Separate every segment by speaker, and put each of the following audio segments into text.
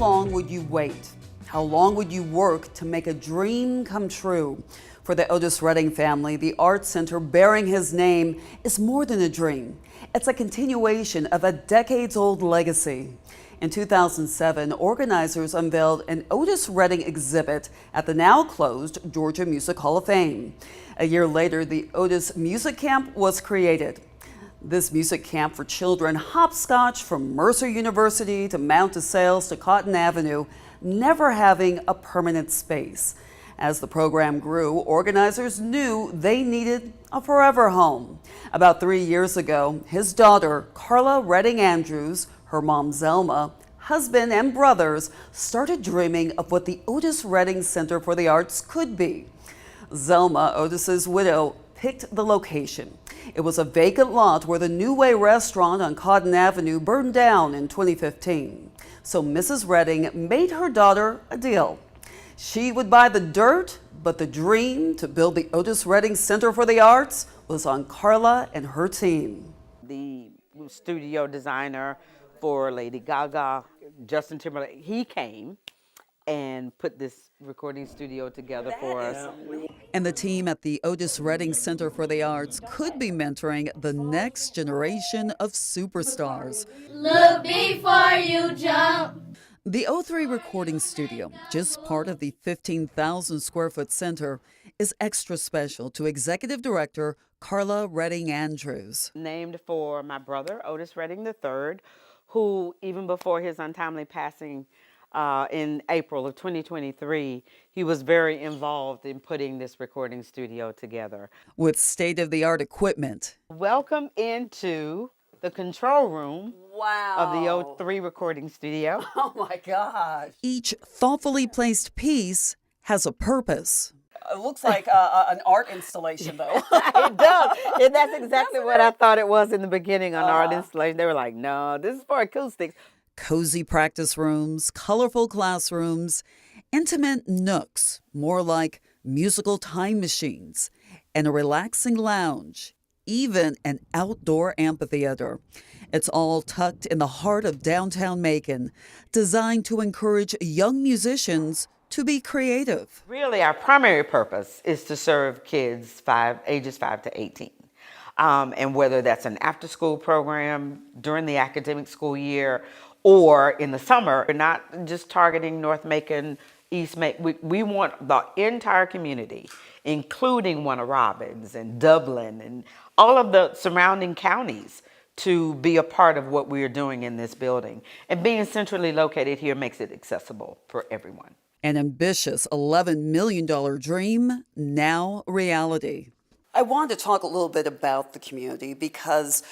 Speaker 1: long would you wait? How long would you work to make a dream come true? For the Otis Redding family, the Art Center bearing his name is more than a dream. It's a continuation of a decades-old legacy. In 2007, organizers unveiled an Otis Redding exhibit at the now-closed Georgia Music Hall of Fame. A year later, the Otis Music Camp was created. This music camp for children hopscotch from Mercer University to Mount DeSales to Cotton Avenue, never having a permanent space. As the program grew, organizers knew they needed a forever home. About 3 years ago, his daughter, Carla Redding Andrews, her mom, Zelma, husband, and brothers started dreaming of what the Otis Redding Center for the Arts could be. Zelma, Otis's widow, picked the location. It was a vacant lot where the Nu-Way restaurant on Cotton Avenue burned down in 2015. So Mrs. Redding made her daughter a deal. She would buy the dirt, but the dream to build the Otis Redding Center for the Arts was on Carla and her team.
Speaker 2: The studio designer for Lady Gaga, Justin Timberlake, he came and put this recording studio together for us.
Speaker 1: And the team at the Otis Redding Center for the Arts could be mentoring the next generation of superstars.
Speaker 3: Look before you jump.
Speaker 1: The O3 recording studio, just part of the 15,000 square foot center, is extra special to executive director Carla Redding Andrews.
Speaker 2: Named for my brother, Otis Redding III, who even before his untimely passing in April of 2023, he was very involved in putting this recording studio together.
Speaker 1: With state-of-the-art equipment.
Speaker 2: Welcome into the control room of the O3 recording studio.
Speaker 1: Oh my gosh. Each thoughtfully placed piece has a purpose. It looks like an art installation, though.
Speaker 2: It does. And that's exactly what I thought it was in the beginning on art installation. They were like, no, this is for acoustics.
Speaker 1: Cozy practice rooms, colorful classrooms, intimate nooks, more like musical time machines, and a relaxing lounge, even an outdoor amphitheater. It's all tucked in the heart of downtown Macon, designed to encourage young musicians to be creative.
Speaker 2: Really, our primary purpose is to serve kids ages 5 to 18. And whether that's an after-school program during the academic school year or in the summer, we're not just targeting North Macon, East Macon. We want the entire community, including Warner Robins and Dublin and all of the surrounding counties, to be a part of what we are doing in this building. And being centrally located here makes it accessible for everyone.
Speaker 1: An ambitious $11 million dream, now reality. I wanted to talk a little bit about the community because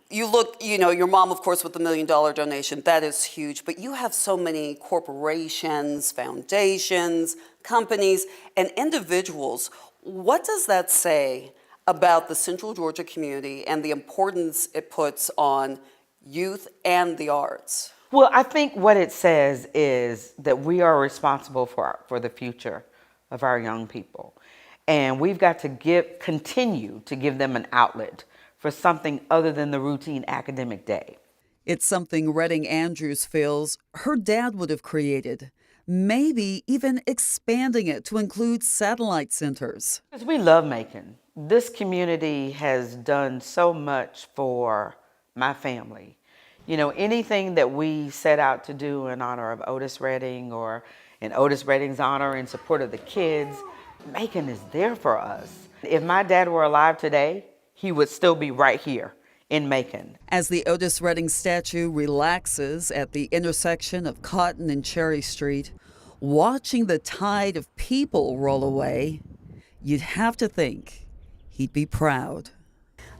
Speaker 1: your mom, of course, with the $1 million donation, that is huge, but you have so many corporations, foundations, companies, and individuals. What does that say about the Central Georgia community and the importance it puts on youth and the arts?
Speaker 2: Well, I think what it says is that we are responsible for the future of our young people. And we've got to continue to give them an outlet for something other than the routine academic day.
Speaker 1: It's something Redding Andrews feels her dad would have created, maybe even expanding it to include satellite centers.
Speaker 2: Because we love Macon. This community has done so much for my family. You know, anything that we set out to do in honor of Otis Redding or in Otis Redding's honor in support of the kids, Macon is there for us. If my dad were alive today, he would still be right here in Macon.
Speaker 1: As the Otis Redding statue relaxes at the intersection of Cotton and Cherry Street, watching the tide of people roll away, you'd have to think he'd be proud.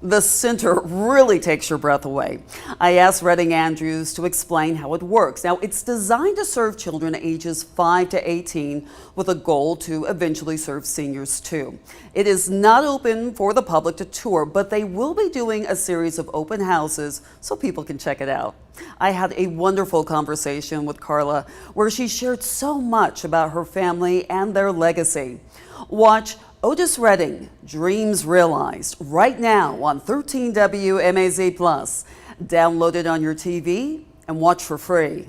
Speaker 1: The center really takes your breath away. I asked Redding Andrews to explain how it works. Now, it's designed to serve children ages 5 to 18 with a goal to eventually serve seniors too. It is not open for the public to tour, but they will be doing a series of open houses so people can check it out. I had a wonderful conversation with Carla where she shared so much about her family and their legacy. Watch Otis Redding, Dreams Realized, right now on 13 WMAZ+. Download it on your TV and watch for free.